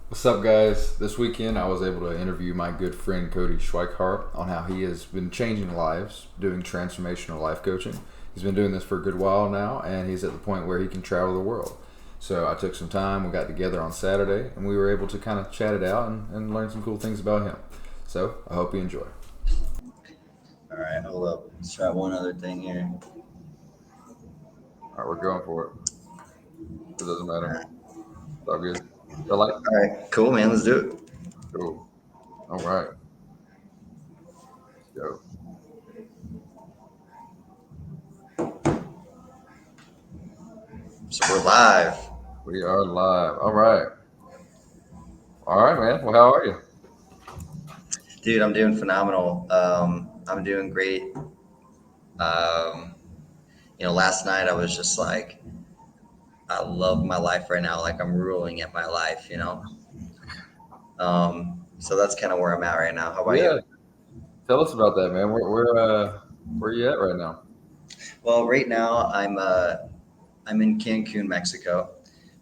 What's up, guys? This weekend, I was able to interview my good friend Kody Schweickhardt on how he has been changing lives doing transformational life coaching. He's been doing this for a good while now, and he's at the point where he can travel the world. So I took some time, we got together on Saturday, and we were able to kind of chat it out and learn some cool things about him. So I hope you enjoy. All right, hold up. Let's try one other thing here. All right, we're going for it. It doesn't matter. All It's all good. The light? right, cool, man. Let's do it. Cool. All right. Let's go. So we're live. We are live. All right. All right, man. Well, how are you? Dude, I'm doing phenomenal. I'm doing great. Um, last night I was just like, I love my life right now. Like I'm ruling at my life. So that's kind of where I'm at right now. How about you? Yeah. Tell us about that, man. Where you at right now? Well, right now I'm in Cancun, Mexico.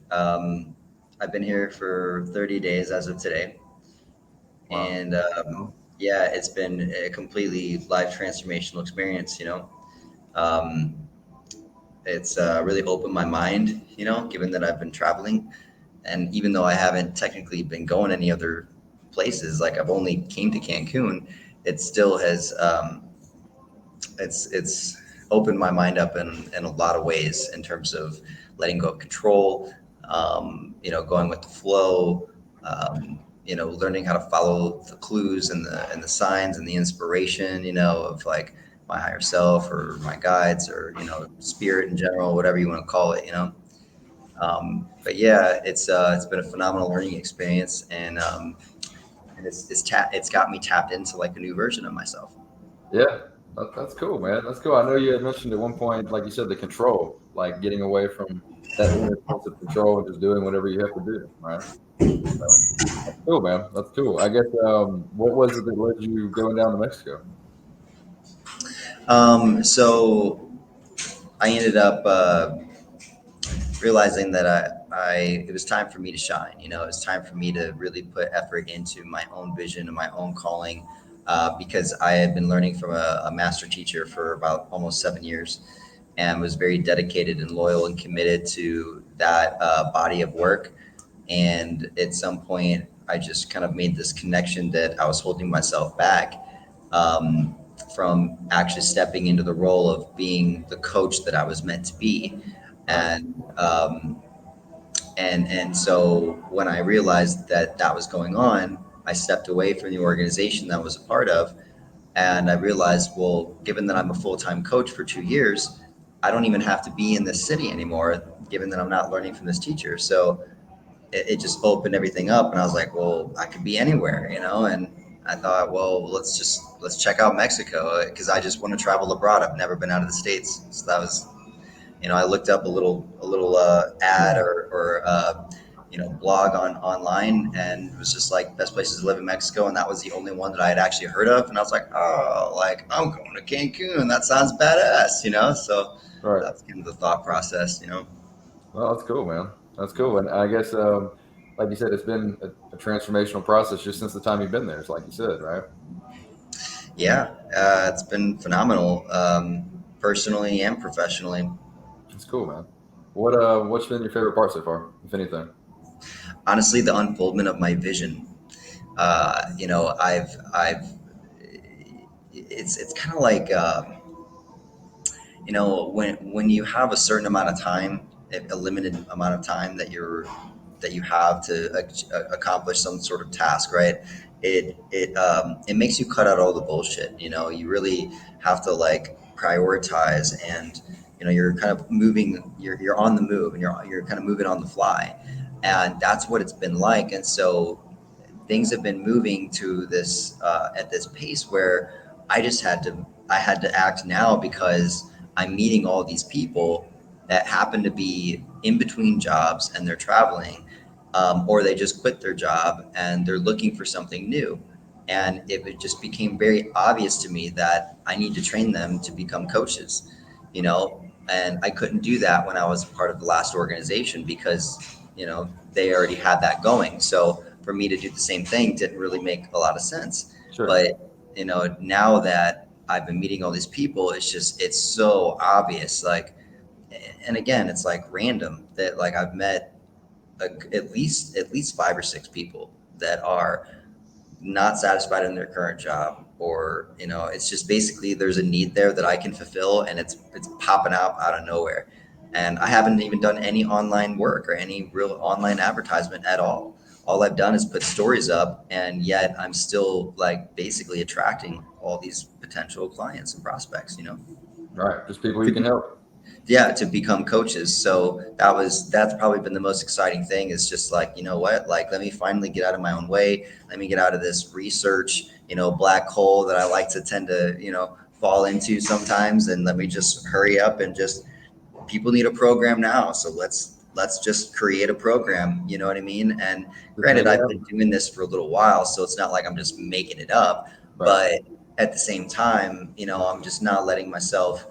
Um, I've been here for 30 days as of today. Wow. And yeah, it's been a completely life transformational experience. Um, it's really opened my mind, given that I've been traveling. And even though I haven't technically been going any other places, like I've only came to Cancun, it still has, it's opened my mind up in a lot of ways in terms of letting go of control, going with the flow, learning how to follow the clues and the signs and the inspiration, of like my higher self or my guides or spirit in general, whatever you want to call it. But yeah, it's been a phenomenal learning experience, and it's got me tapped into like a new version of myself. Yeah, that's cool, man. That's cool. I know you had mentioned at one point, like you said, the control, like getting away from that inner sense of control and just doing whatever you have to do, right? So, that's cool, man. That's cool. I guess what was it that led you going down to Mexico? So I ended up realizing that it was time for me to shine. It was time for me to really put effort into my own vision and my own calling, because I had been learning from a master teacher for about almost 7 years, and was very dedicated and loyal and committed to that body of work. And at some point, I just kind of made this connection that I was holding myself back. From actually stepping into the role of being the coach that I was meant to be. Right. And so when I realized that that was going on, I stepped away from the organization that I was a part of, and I realized, well, given that I'm a full-time coach for 2 years, I don't even have to be in this city anymore, given that I'm not learning from this teacher. So it just opened everything up, and I was like, well, I could be anywhere. And I thought, well, let's check out Mexico, because I just want to travel abroad. I've never been out of the States. So that was, I looked up a little ad or blog online, and it was just like best places to live in Mexico, and that was the only one that I had actually heard of. And I was like, oh, like I'm going to Cancun. That sounds badass. So Right. that's kind of the thought process. Well, that's cool, man. That's cool. And I guess, like you said, it's been a transformational process just since the time you've been there. It's like you said, right? Yeah, it's been phenomenal, personally and professionally. It's cool, man. What's been your favorite part so far, if anything? Honestly, the unfoldment of my vision. I've it's kind of like when you have a certain amount of time, a limited amount of time that you have to accomplish some sort of task, right? It makes you cut out all the bullshit. You really have to like prioritize, and you're kind of moving. You're on the move, and you're kind of moving on the fly, and that's what it's been like. And so things have been moving to this at this pace where I had to act now, because I'm meeting all these people that happen to be in between jobs, and they're traveling, or they just quit their job and they're looking for something new. And it just became very obvious to me that I need to train them to become coaches. And I couldn't do that when I was part of the last organization, because they already had that going. So for me to do the same thing didn't really make a lot of sense. Sure. But now that I've been meeting all these people, it's so obvious. Like, and again, it's like random that like I've met at least 5 or 6 people that are not satisfied in their current job, or it's just basically there's a need there that I can fulfill, and it's popping out of nowhere. And I haven't even done any online work or any real online advertisement at all I've done is put stories up, and yet I'm still like basically attracting all these potential clients and prospects. Right. Just people you can help. Yeah, to become coaches. So that's probably been the most exciting thing, is just like, you know what, like, let me finally get out of my own way. Let me get out of this research black hole that I like to tend to fall into sometimes, and let me just hurry up and just, people need a program now, so let's just create a program, you know what I mean? And Just make granted, it I've been happen. doing this for a little while, so it's not like I'm just making it up. Right. But at the same time, I'm just not letting myself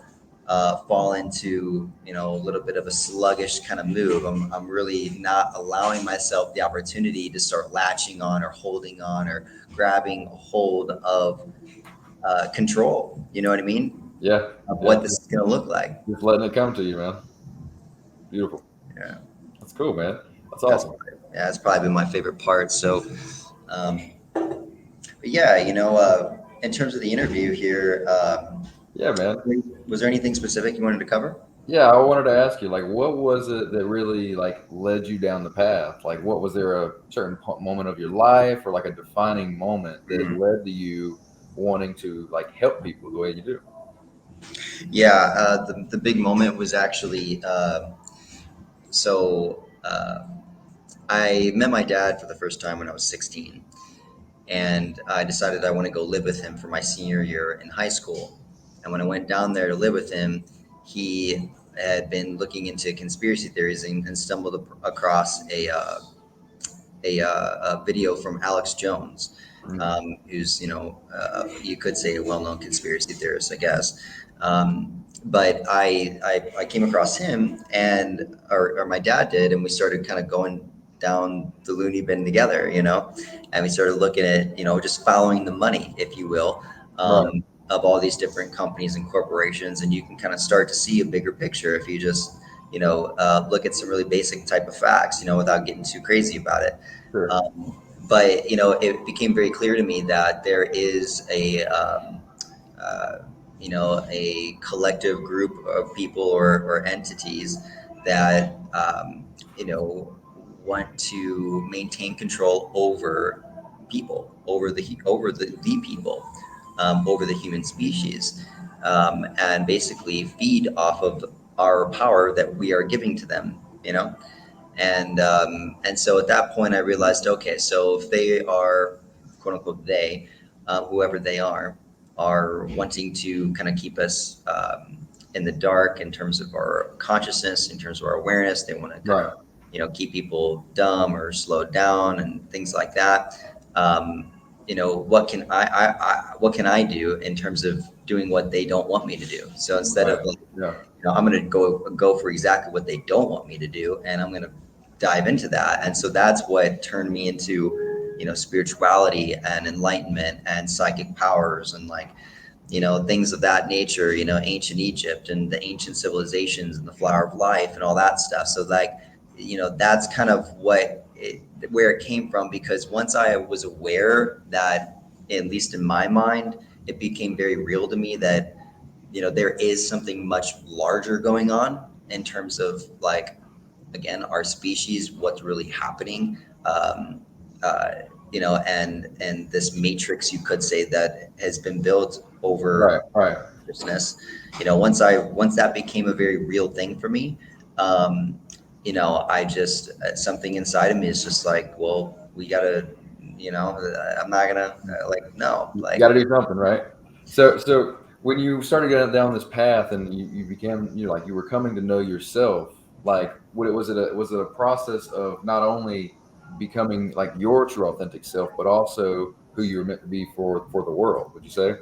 fall into a little bit of a sluggish kind of move. I'm really not allowing myself the opportunity to start latching on or holding on or grabbing a hold of control, you know what I mean, Yeah. of Yeah. what this is going to look like. Just letting it come to you, man. Beautiful. Yeah. That's cool, man. That's That's awesome. yeah, that's probably been my favorite part. So, but yeah, in terms of the interview here, Yeah, man. was there anything specific you wanted to cover? Yeah, I wanted to ask you, like, what was it that really like led you down the path? Like, what was there a certain moment of your life, or like a defining moment that Mm. led to you wanting to like help people the way you do? Yeah, the big moment was actually so I met my dad for the first time when I was 16, and I decided I want to go live with him for my senior year in high school. And when I went down there to live with him, he had been looking into conspiracy theories, and stumbled across a video from Alex Jones, Mm. who's you could say a well-known conspiracy theorist, I guess. But I came across him, and or my dad did, and we started kind of going down the loony bin together, and we started looking at just following the money, if you will. Right. Of all these different companies and corporations, and you can kind of start to see a bigger picture if you just look at some really basic type of facts, without getting too crazy about it. Sure. But it became very clear to me that there is uh, a collective group of people, or entities that you know, want to maintain control over people, over the people, over the human species, and basically feed off of our power that we are giving to them. And so at that point, I realized, okay, so if they are, quote unquote, they, whoever they are wanting to kind of keep us in the dark in terms of our consciousness, in terms of our awareness. They want to kind of Right. keep people dumb or slowed down and things like that. What can what can I do in terms of doing what they don't want me to do? So instead Right. of like, Yeah. I'm going to go for exactly what they don't want me to do, and I'm going to dive into that. And so that's what turned me into spirituality and enlightenment and psychic powers, and like things of that nature, ancient Egypt and the ancient civilizations and the flower of life and all that stuff. So like, that's kind of where it came from, because once I was aware that, at least in my mind, it became very real to me that there is something much larger going on in terms of, like, again, our species, what's really happening, um, uh, and this matrix, you could say, that has been built over Right. Right. consciousness. Once that became a very real thing for me, um, I just, something inside of me is just like, well, we gotta, I'm not gonna, like, no, You got like. to do something, right? So when you started getting down this path, and you became, like, you were coming to know yourself, like, was it a process of not only becoming like your true authentic self, but also who you were meant to be for the world? Would you say?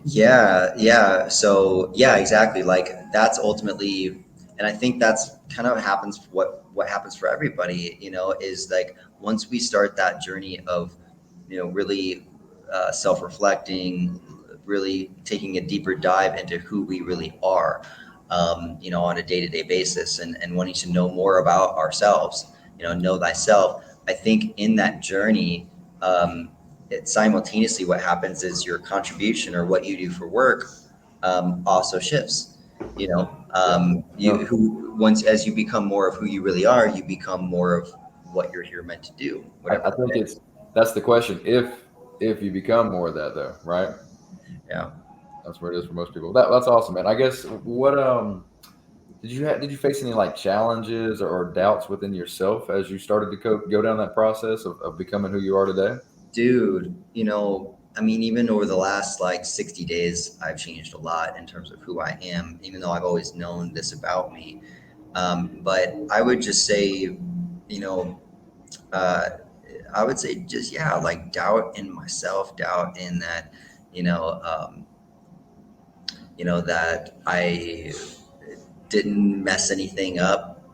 Yeah, yeah. So yeah, exactly. Like, that's ultimately, And I think that's kind of happens what happens for everybody, is like once we start that journey of, really self-reflecting, really taking a deeper dive into who we really are, on a day-to-day basis, and wanting to know more about ourselves, know thyself. I think in that journey, simultaneously what happens is your contribution or what you do for work also shifts. Yeah. You No, who once as you become more of who you really are, you become more of what you're here meant to do, whatever I that think is. that's the question. If you become more of that though, right? Yeah. That's where it is for most people. That's awesome, man. I guess what did you face any like challenges or doubts within yourself as you started to go down that process of becoming who you are today? Dude, I mean, even over the last like 60 days, I've changed a lot in terms of who I am, even though I've always known this about me. But I would just say, you know, uh, I would say just, yeah, like doubt in myself, doubt in that, you know, um, that I didn't mess anything up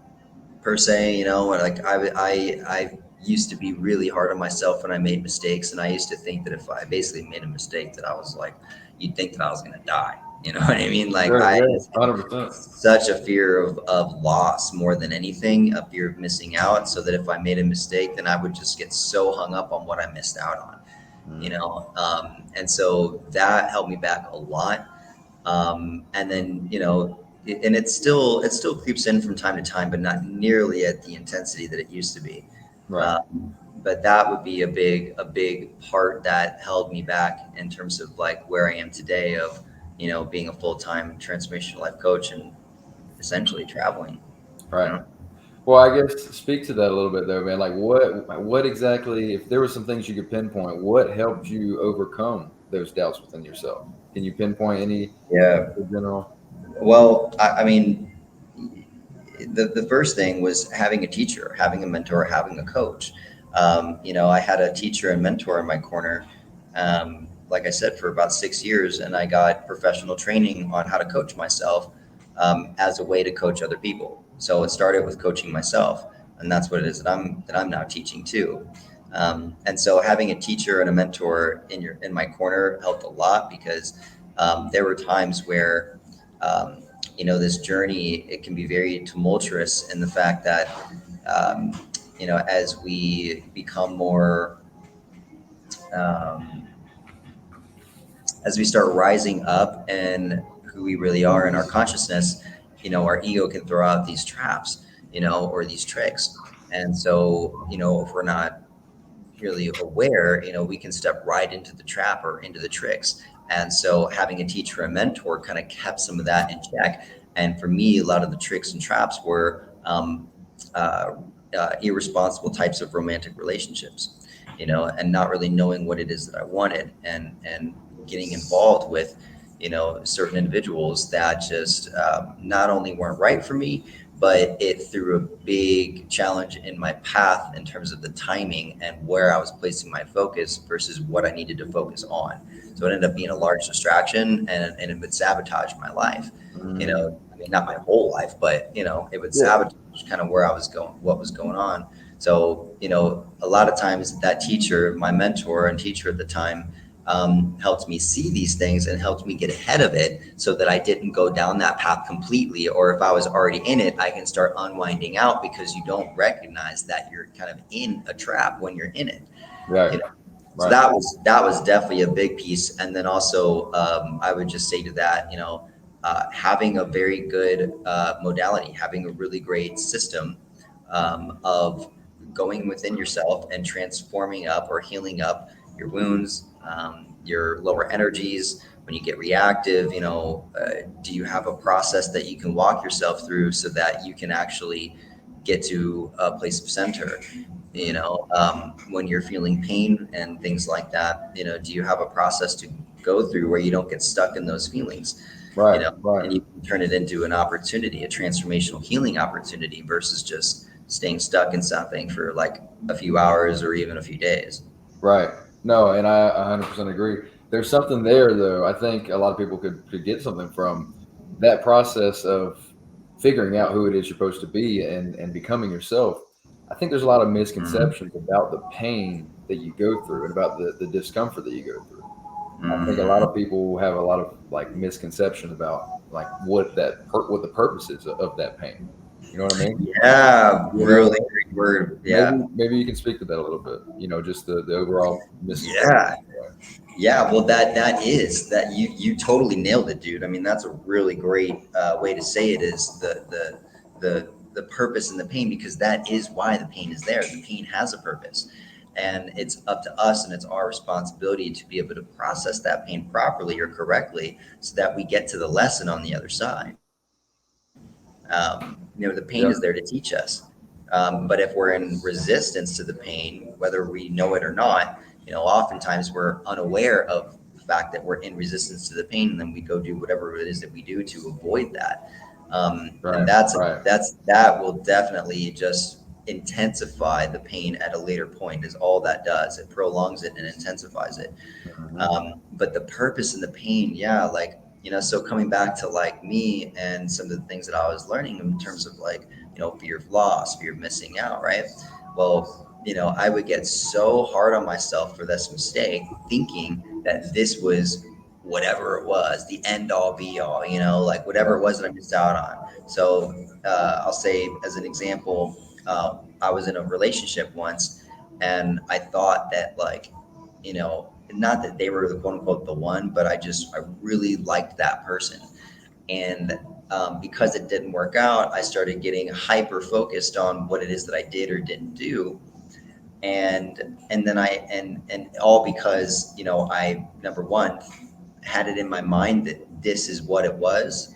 per se, like I used to be really hard on myself when I made mistakes, and I used to think that if I basically made a mistake, that I was like, you'd think that I was gonna die. You know what I mean? Like Sure, I yeah, just had 100%. such a fear of loss more than anything, a fear of missing out, so that if I made a mistake, then I would just get so hung up on what I missed out on. And so that held me back a lot. And then and it still creeps in from time to time, but not nearly at the intensity that it used to be. Right. But that would be a big part that held me back in terms of like where I am today, of being a full-time transformational life coach and essentially traveling. you Right. know Well, I guess speak to that a little bit though, man. Like what exactly, if there were some things you could pinpoint, what helped you overcome those doubts within yourself? Can you pinpoint any yeah. in general? Well, I mean, the first thing was having a teacher, having a mentor, having a coach. I had a teacher and mentor in my corner, like I said, for about 6 years, and I got professional training on how to coach myself, as a way to coach other people. So it started with coaching myself, and that's what it is that I'm now teaching too. And so having a teacher and a mentor in my corner helped a lot, because there were times where this journey, it can be very tumultuous in the fact that as we become more, um, as we start rising up in who we really are in our consciousness, our ego can throw out these traps, or these tricks. And so, if we're not really aware, we can step right into the trap or into the tricks. And so having a teacher and mentor kind of kept some of that in check. And for me, a lot of the tricks and traps were uh, irresponsible types of romantic relationships, and not really knowing what it is that I wanted, and getting involved with, certain individuals that just not only weren't right for me, but it threw a big challenge in my path in terms of the timing and where I was placing my focus versus what I needed to focus on. So it ended up being a large distraction, and it would sabotage my life. Mm, I mean, not my whole life, but it would yeah. sabotage kind of where I was going, what was going on. So, a lot of times that teacher, my mentor and teacher at the time, helped me see these things and helped me get ahead of it, so that I didn't go down that path completely. Or if I was already in it, I can start unwinding out, because you don't recognize that you're kind of in a trap when you're in it. Right. You know? So Right. that was definitely a big piece. And then also, I would just say to that, having a very good modality, having a really great system of going within yourself and transforming up or healing up your wounds, your lower energies. When you get reactive, do you have a process that you can walk yourself through so that you can actually get to a place of center? When you're feeling pain and things like that, do you have a process to go through where you don't get stuck in those feelings, Right. and Right. you can turn it into an opportunity, a transformational healing opportunity, versus just staying stuck in something for like a few hours or even a few days. Right. No, and I 100% agree. There's something there though. I think a lot of people could get something from that process of figuring out who it is you're supposed to be and becoming yourself, I think there's a lot of Mm, misconceptions about the pain that you go through and about the discomfort that you go through. I think a lot mm. of people have a lot of like misconceptions about like what the purpose is of that pain. You know what I mean? Yeah, You know, really great word. Yeah. maybe you can speak to that a little bit. You know, just the overall misconception. Yeah. Yeah, well, that is that you totally nailed it, dude. I mean, that's a really great way to say it is the purpose and the pain, because that is why the pain is there. The pain has a purpose, and it's up to us and it's our responsibility to be able to process that pain properly or correctly, so that we get to the lesson on the other side. The pain is there Yeah. to teach us. But if we're in resistance to the pain, whether we know it or not, oftentimes we're unaware of the fact that we're in resistance to the pain, and then we go do whatever it is that we do to avoid that. And Right. Right. that will definitely just intensify the pain at a later point. Is all that does. It prolongs it and intensifies it. Hmm. But the purpose and the pain, yeah, like, so coming back to like me and some of the things that I was learning in terms of like, fear of loss, fear of missing out, right? Well, I would get so hard on myself for this mistake, thinking that this was whatever it was, the end all be all, like whatever Right. it was that I missed out on. So I'll say, as an example, I was in a relationship once, and I thought that, like, not that they were the quote unquote the one, but I really liked that person. And because it didn't work out, I started getting hyper focused on what it is that I did or didn't do. And then and all because, I, number one, had it in my mind that this is what it was.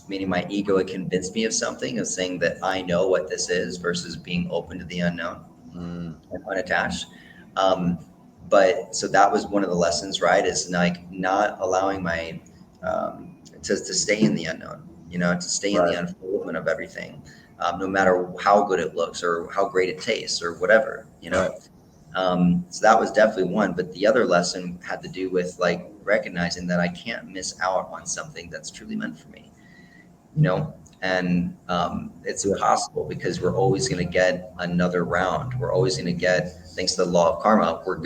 Meaning my ego had convinced me of something, of saying that I know what this is, versus being open to the unknown Mm. and unattached. Um, but so that was one of the lessons, right? Is like not allowing my to stay in the unknown, to stay in the Right. unfoldment of everything, no matter how good it looks or how great it tastes or whatever, Right. So that was definitely one. But the other lesson had to do with like recognizing that I can't miss out on something that's truly meant for me, and it's Yeah. impossible, because we're always going to get another round. We're always going to get, thanks to the law of karma, we're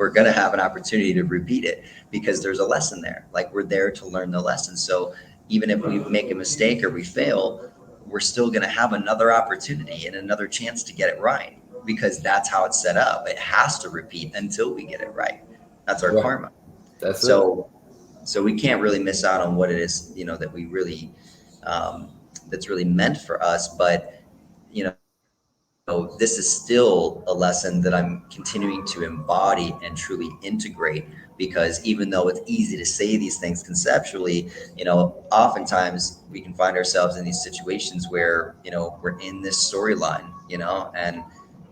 gonna have an opportunity to repeat it, because there's a lesson there. Like, we're there to learn the lesson. So even if we make a mistake or we fail, we're still going to have another opportunity and another chance to get it right, because that's how it's set up. It has to repeat until we get it right. That's our Yeah. karma. That's it. So so we can't really miss out on what it is, that we really, that's really meant for us. But this is still a lesson that I'm continuing to embody and truly integrate, because even though it's easy to say these things conceptually, oftentimes we can find ourselves in these situations where, we're in this storyline,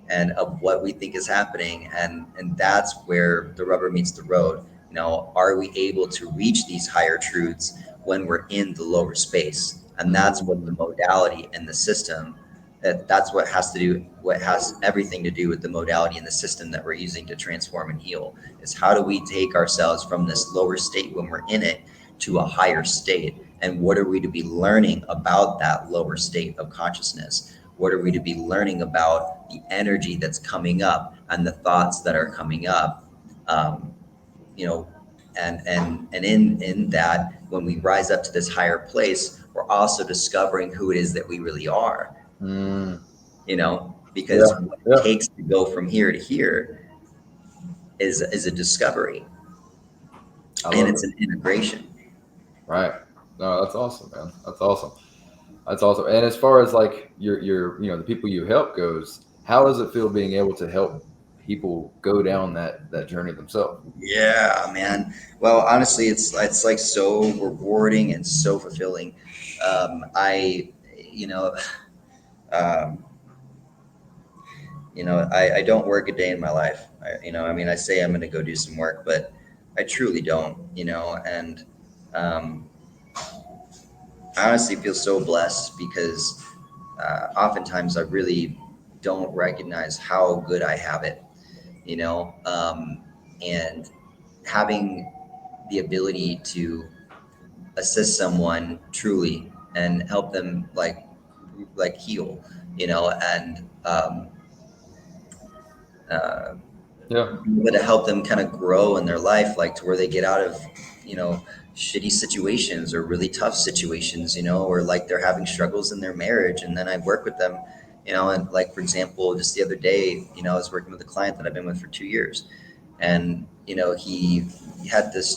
and of what we think is happening, and that's where the rubber meets the road. Are we able to reach these higher truths when we're in the lower space? And that's what the Mm. modality and the system, that's what has everything to do with the modality and the system that we're using to transform and heal, is how do we take ourselves from this lower state when we're in it to a higher state, and what are we to be learning about that lower state of consciousness? What are we to be learning about the energy that's coming up and the thoughts that are coming up? um, you know and in that, when we rise up to this higher place, we're also discovering who it is that we really are, Mm. because Yeah. what it Yeah. takes to go from here to here is a discovery, I and love it's it. an integration. Right. No, that's awesome, man. That's awesome. That's awesome. And as far as like the people you help goes, how does it feel being able to help people go down that journey themselves? Yeah, man. Well, honestly, it's like so rewarding and so fulfilling. I you know um, I don't work a day in my life. I mean, I say I'm going to go do some work, but I truly don't. And um, I honestly feel so blessed, because oftentimes I really don't recognize how good I have it. And having the ability to assist someone truly. and help them like heal, and uh, Yeah. be able to help them kind of grow in their life, like to where they get out of, you know, shitty situations or really tough situations, or like they're having struggles in their marriage. And then I work with them, and like, for example, just the other day, I was working with a client that I've been with for 2 years. And, he had this,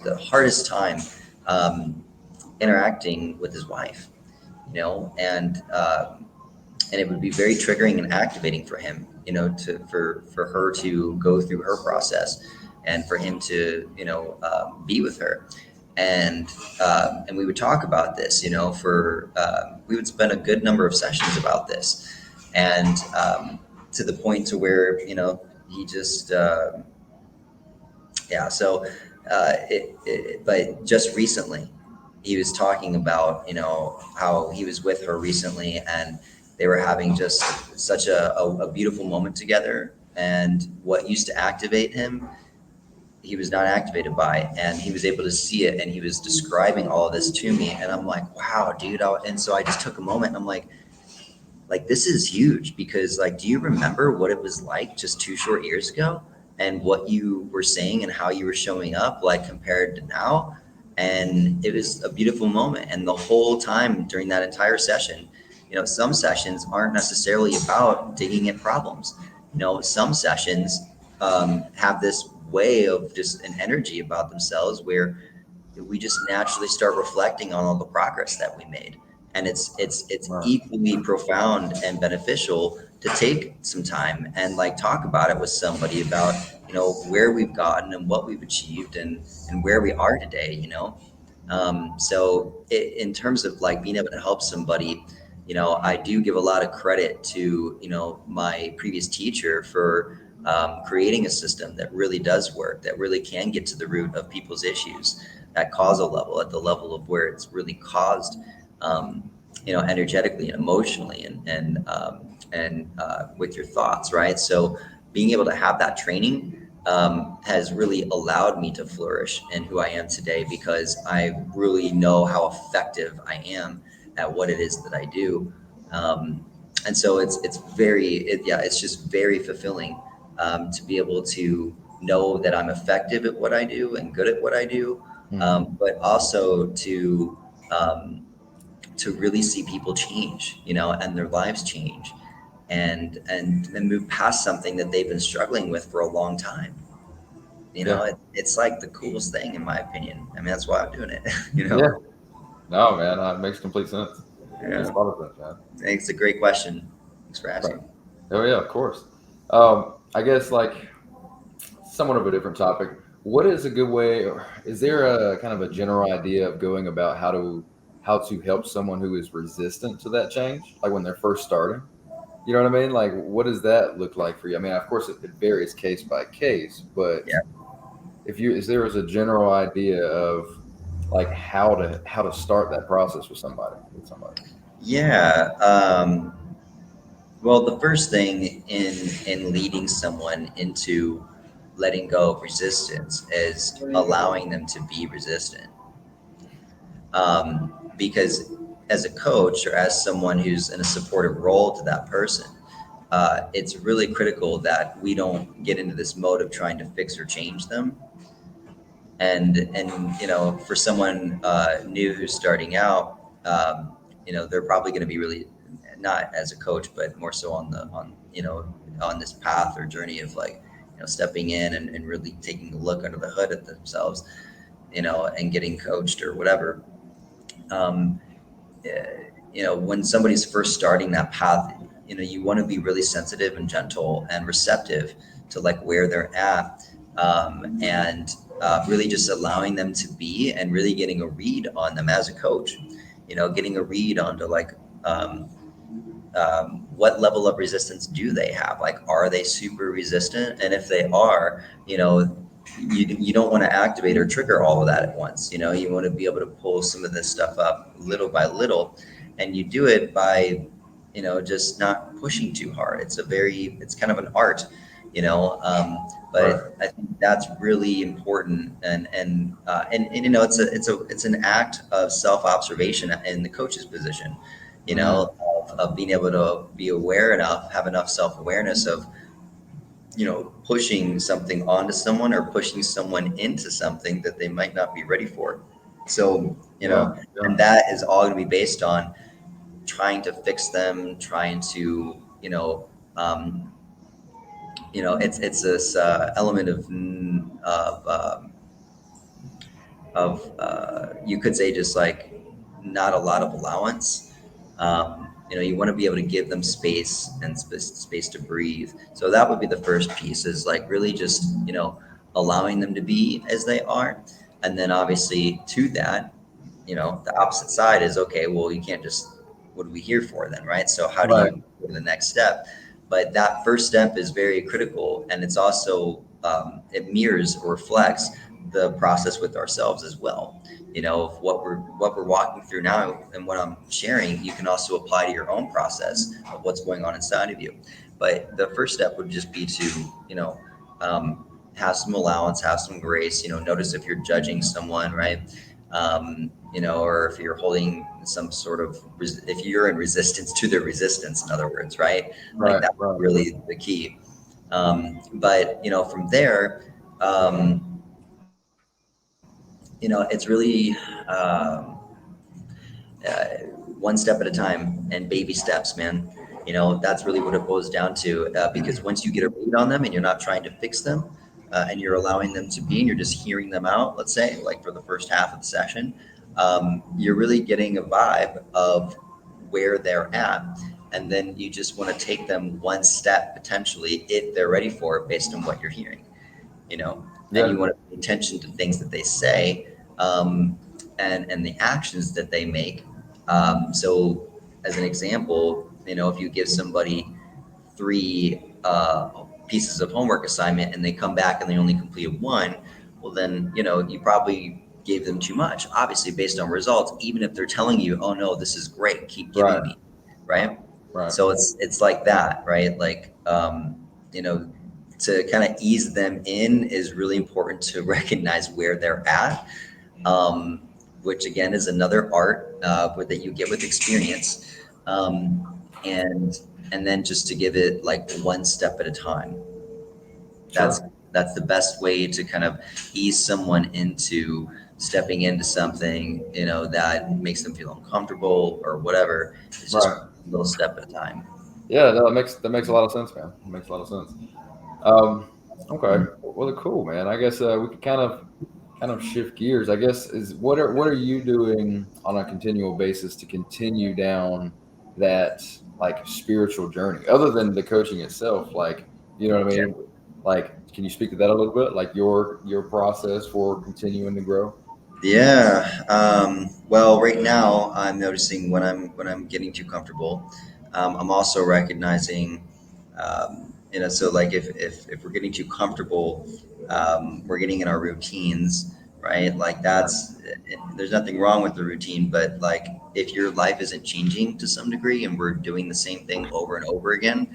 the hardest time interacting with his wife, and it would be very triggering and activating for him, for her to go through her process, and for him to, be with her. And we would talk about this, for we would spend a good number of sessions about this, and to the point to where, he just yeah. So, but just recently, he was talking about, how he was with her recently, and they were having just such a beautiful moment together. And what used to activate him, he was not activated by, and he was able to see it. And he was describing all of this to me, and I'm like, wow, dude. And so I just took a moment, and I'm like, this is huge, because, like, do you remember what it was like just 2 short years ago, and what you were saying and how you were showing up, like, compared to now? And it was a beautiful moment. And the whole time during that entire session, some sessions aren't necessarily about digging at problems. Some sessions have this way of just an energy about themselves where we just naturally start reflecting on all the progress that we made. And it's Right. equally profound and beneficial to take some time and, like, talk about it with somebody about, where we've gotten and what we've achieved, and where we are today. So in terms of, like, being able to help somebody, I do give a lot of credit to, my previous teacher for creating a system that really does work, that really can get to the root of people's issues at causal level, at the level of where it's really caused, energetically and emotionally, and with your thoughts, right? So being able to have that training has really allowed me to flourish in who I am today, because I really know how effective I am at what it is that I do. And so it's just very fulfilling, to be able to know that I'm effective at what I do and good at what I do, Hmm. but also um, to really see people change, and their lives change, and move past something that they've been struggling with for a long time. Yeah. It's like the coolest thing, in my opinion. I mean, that's why I'm doing it. Yeah. No, man, it makes complete sense. Makes Yeah. a lot of sense, man. It's a great question. Thanks for Right. asking. Oh yeah, of course. I guess like somewhat of a different topic. What is a good way, or is there a kind of a general idea of going about how to help someone who is resistant to that change, like when they're first starting? You know what I mean? Like, what does that look like for you? I mean, of course, it varies case by case, but Yeah. if there is a general idea of like how to start that process with somebody. Yeah. Well, the first thing in leading someone into letting go of resistance is allowing them to be resistant. Because as a coach, or as someone who's in a supportive role to that person, it's really critical that we don't get into this mode of trying to fix or change them. And for someone new who's starting out, they're probably going to be really, not as a coach, but more so on this path or journey of, like, stepping in and really taking a look under the hood at themselves, and getting coached or whatever. um, when somebody's first starting that path, you want to be really sensitive and gentle and receptive to, like, where they're at, and really just allowing them to be, and really getting a read on them as a coach, getting a read onto, like, um, what level of resistance do they have? Like, are they super resistant? And if they are, you don't want to activate or trigger all of that at once. You want to be able to pull some of this stuff up little by little, and you do it by, just not pushing too hard. It's kind of an art, Right. But I think that's really important, and it's an act of self observation in the coach's position, Mm, of being able to be aware enough, have enough self awareness of pushing something onto someone or pushing someone into something that they might not be ready for. So, yeah. Yeah. and that is all going to be based on trying to fix them, trying to, um, it's this element of you could say just like not a lot of allowance. You want to be able to give them space and space to breathe. So that would be the first piece, is like really just allowing them to be as they are, and then obviously to that, the opposite side is, okay, well, you can't just, what are we here for then, right? So how do Right. you go to the next step? But that first step is very critical, and it's also it mirrors or reflects the process with ourselves as well. Of what we're walking through now and what I'm sharing, you can also apply to your own process of what's going on inside of you. But the first step would just be to um, have some allowance, have some grace. Notice if you're judging someone, right? Or if you're holding some sort of, if you're in resistance to their resistance, in other words, right? Like Right. that's Right. really the key. But from there, um, it's really uh, one step at a time and baby steps, man. That's really what it boils down to. Because once you get a read on them and you're not trying to fix them, and you're allowing them to be, and you're just hearing them out, let's say, like for the first half of the session, you're really getting a vibe of where they're at. And then you just want to take them one step potentially if they're ready for it based on what you're hearing, and Yeah. you want to pay attention to things that they say, and the actions that they make. So, as an example, if you give somebody three pieces of homework assignment and they come back and they only completed one, well, then you probably gave them too much. Obviously, based on results, even if they're telling you, "Oh no, this is great, keep giving Right. me," right? Right. So it's like that, right? Like you know, to kind of ease them in is really important to recognize where they're at, um, which again is another art that you get with experience, and then just to give it like one step at a time. That's Sure. that's the best way to kind of ease someone into stepping into something that makes them feel uncomfortable or whatever. It's just Right. a little step at a time. Yeah. No, that makes a lot of sense, man. It makes a lot of sense. Okay. Well, cool, man. I guess we could kind of shift gears. I guess is what are you doing on a continual basis to continue down that like spiritual journey, other than the coaching itself? Like, you know what I mean? Like, can you speak to that a little bit? Like your process for continuing to grow? Yeah. Well, right now I'm noticing when I'm getting too comfortable. I'm also recognizing, so like if we're getting too comfortable, we're getting in our routines, right? Like there's nothing wrong with the routine, but like if your life isn't changing to some degree and we're doing the same thing over and over again,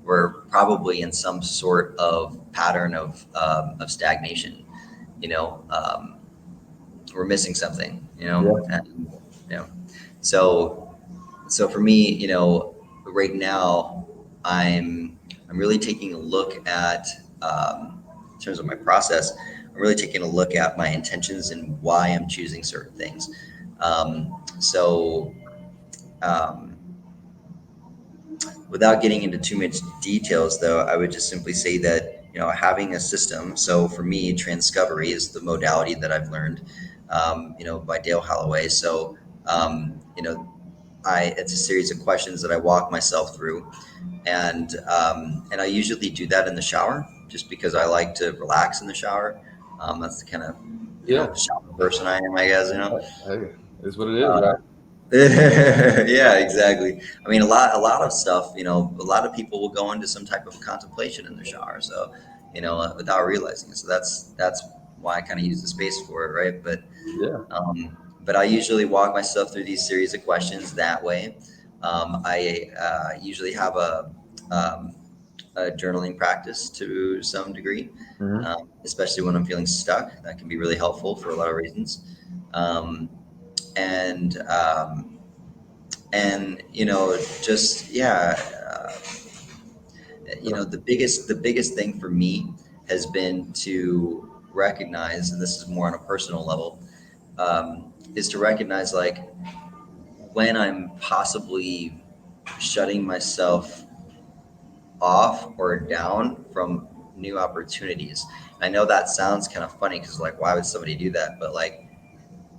we're probably in some sort of pattern of stagnation. You know. We're missing something, Yeah. and you know, so for me, right now, I'm really taking a look at, in terms of my process. I'm really taking a look at my intentions and why I'm choosing certain things. So, um, without getting into too much details, though, I would just simply say that having a system. So for me, Transcovery is the modality that I've learned, by Dale Holloway. So I it's a series of questions that I walk myself through, and I usually do that in the shower, just because I like to relax in the shower. That's the kind of Yeah. shower person I am, I guess. Hey, it's what it is, right? Yeah, exactly. I mean, a lot of stuff. A lot of people will go into some type of contemplation in the shower, so without realizing it. So that's why I kind of use the space for it, right? Yeah. But I usually walk myself through these series of questions that way. I usually have um, a journaling practice to some degree, Mm-hmm. especially when I'm feeling stuck. That can be really helpful for a lot of reasons. Um, and just yeah, the biggest thing for me has been to recognize, and this is more on a personal level, is to recognize like when I'm possibly shutting myself off or down from new opportunities. I know that sounds kind of funny because like why would somebody do that? But like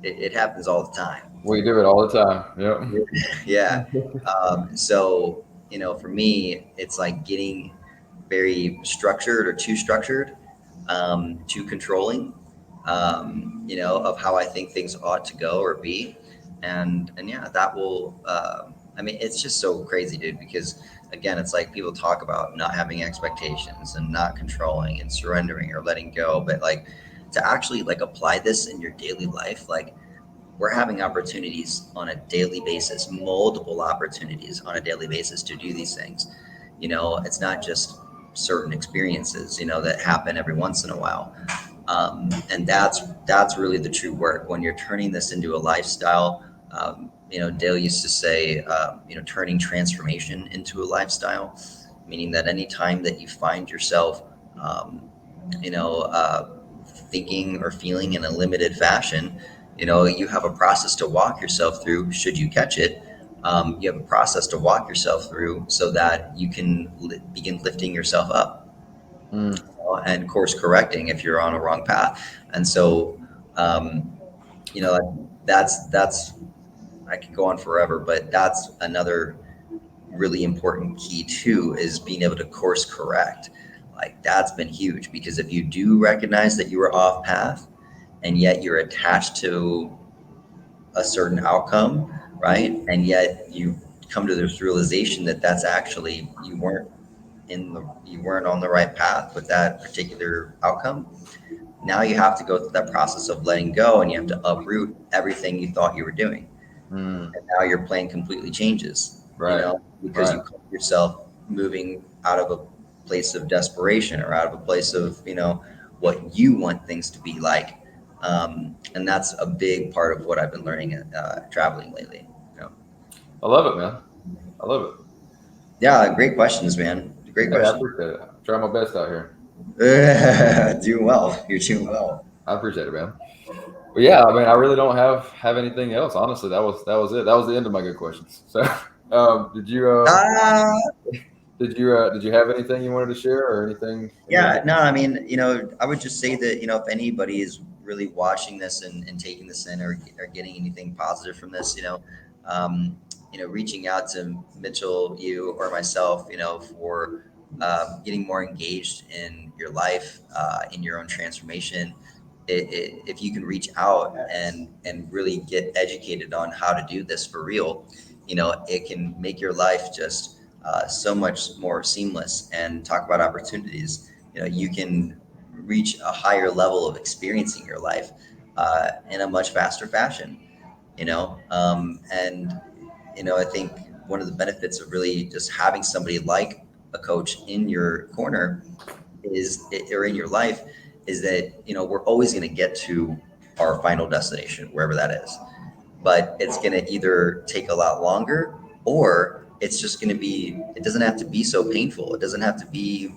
it happens all the time. We do it all the time. Yep. Yeah. So, for me, it's like getting very structured or too structured, too controlling, of how I think things ought to go or be. And yeah, that will, I mean, it's just so crazy, dude, because again, it's like people talk about not having expectations and not controlling and surrendering or letting go. But like to actually like apply this in your daily life, like we're having opportunities on a daily basis, multiple opportunities on a daily basis to do these things. It's not just certain experiences, that happen every once in a while. And that's really the true work when you're turning this into a lifestyle. Dale used to say, turning transformation into a lifestyle, meaning that any time that you find yourself, um, you know, uh, thinking or feeling in a limited fashion, you have a process to walk yourself through should you catch it. You have a process to walk yourself through so that you can begin lifting yourself up, Mm. and course correcting if you're on a wrong path. And so, um, that's I could go on forever, but that's another really important key too, is being able to course correct. Like that's been huge because if you do recognize that you were off path and yet you're attached to a certain outcome, right? And yet you come to this realization that that's actually you weren't on the right path with that particular outcome. Now you have to go through that process of letting go and you have to uproot everything you thought you were doing. Mm. And now your plan completely changes, Right. because Right. you caught yourself moving out of a place of desperation or out of a place of, what you want things to be like. And that's a big part of what I've been learning traveling lately. You know? I love it, man. I love it. Yeah, great questions, man. Great Hey, I question. appreciate it. I try my best out here. Doing well. You're doing well. I appreciate it, man. But yeah, I mean, I really don't have anything else. Honestly, that was it. That was the end of my good questions. So, did you Ah, did you have anything you wanted to share or anything in your Yeah, head? no, I mean, I would just say that, if anybody is really watching this and taking this in or getting anything positive from this, reaching out to Mitchell, you or myself, for getting more engaged in your life, in your own transformation. If you can reach out and really get educated on how to do this for real, it can make your life just so much more seamless. And talk about opportunities, you can reach a higher level of experiencing your life in a much faster fashion. And I think one of the benefits of really just having somebody like a coach in your corner or in your life is that we're always going to get to our final destination, wherever that is. But it's going to either take a lot longer, or it's just going to be, it doesn't have to be so painful. It doesn't have to be,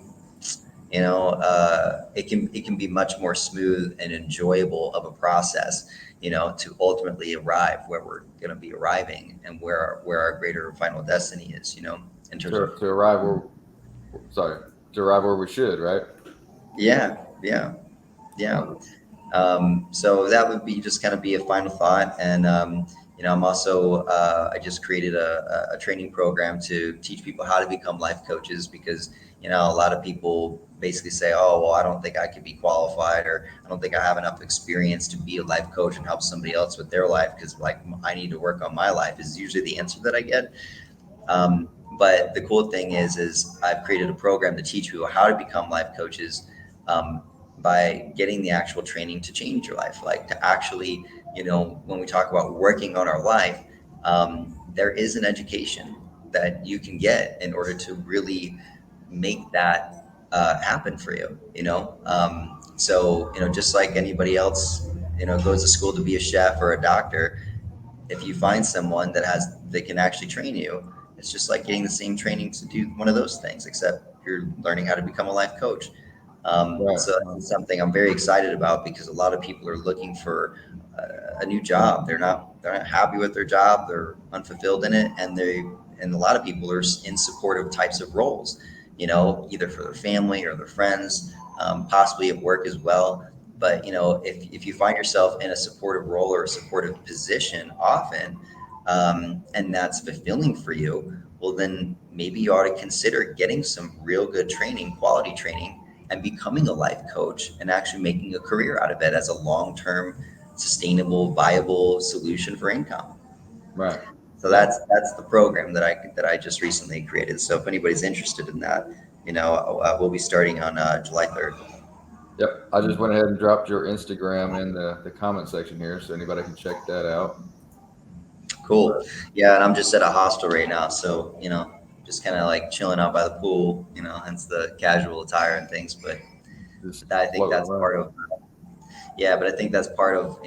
it can be much more smooth and enjoyable of a process, to ultimately arrive where we're going to be arriving and where our greater final destiny is, in terms of. To arrive where sorry to arrive where we should, right? Yeah, yeah, yeah. So that would be just kind of be a final thought. And, I'm also, I just created a training program to teach people how to become life coaches, because, a lot of people basically say, oh, well, I don't think I could be qualified, or I don't think I have enough experience to be a life coach and help somebody else with their life, because like I need to work on my life is usually the answer that I get. But the cool thing is I've created a program to teach people how to become life coaches, um, by getting the actual training to change your life. Like to actually, when we talk about working on our life, there is an education that you can get in order to really make that happen for you, so, just like anybody else, goes to school to be a chef or a doctor. If you find someone that can actually train you, it's just like getting the same training to do one of those things, except you're learning how to become a life coach. Right. So that's something I'm very excited about, because a lot of people are looking for a new job. They're not happy with their job. They're unfulfilled in it, and a lot of people are in supportive types of roles, either for their family or their friends, possibly at work as well. But if you find yourself in a supportive role or a supportive position often, and that's fulfilling for you, well, then maybe you ought to consider getting some real good training, quality training, and becoming a life coach and actually making a career out of it as a long-term, sustainable, viable solution for income. Right. So Yeah. that's the program that I just recently created. So if anybody's interested in that, we'll be starting on July 3rd. Yep. I just went ahead and dropped your Instagram in the comment section here, so anybody can check that out. Cool. Yeah, and I'm just at a hostel right now, so just kind of like chilling out by the pool, hence the casual attire and things. But Just I think floating that's around. part of yeah, but I think that's part of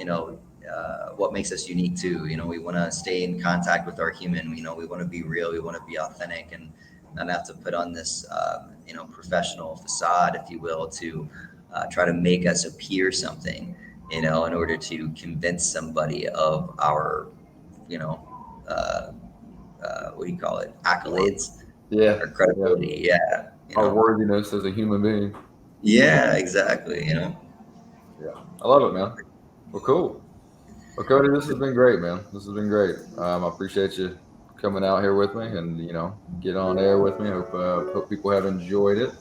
what makes us unique too. We want to stay in contact with our human. We want to be real. We want to be authentic, and not have to put on this professional facade, if you will, to try to make us appear something. In order to convince somebody of our you know uh, what do you call it, Word. accolades Yeah. or Yeah. credibility. Yeah, Our worthiness as a human being. yeah, exactly. Yeah. I love it, man. Well, cool. Well, Cody, this has been great, man. This has been great. I appreciate you coming out here with me and, get on air with me. Hope people have enjoyed it.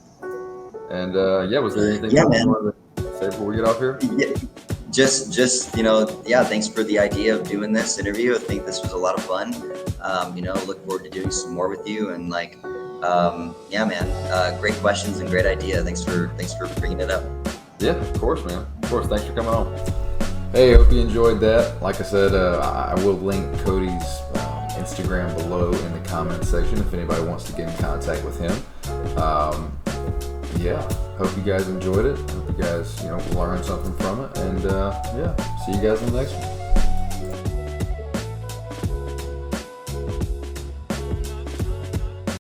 And yeah, was there anything Yeah, else you man. wanted to say before we get off here? Yeah, just yeah, thanks for the idea of doing this interview. I think this was a lot of fun. Look forward to doing some more with you, and yeah, man, great questions and great idea. Thanks for bringing it up. Yeah, of course, man. Of course. Thanks for coming on. Hey, hope you enjoyed that. Like I said, I will link Cody's Instagram below in the comment section if anybody wants to get in contact with him. Yeah, hope you guys enjoyed it. Hope you guys, learned something from it. And yeah, see you guys in the next one.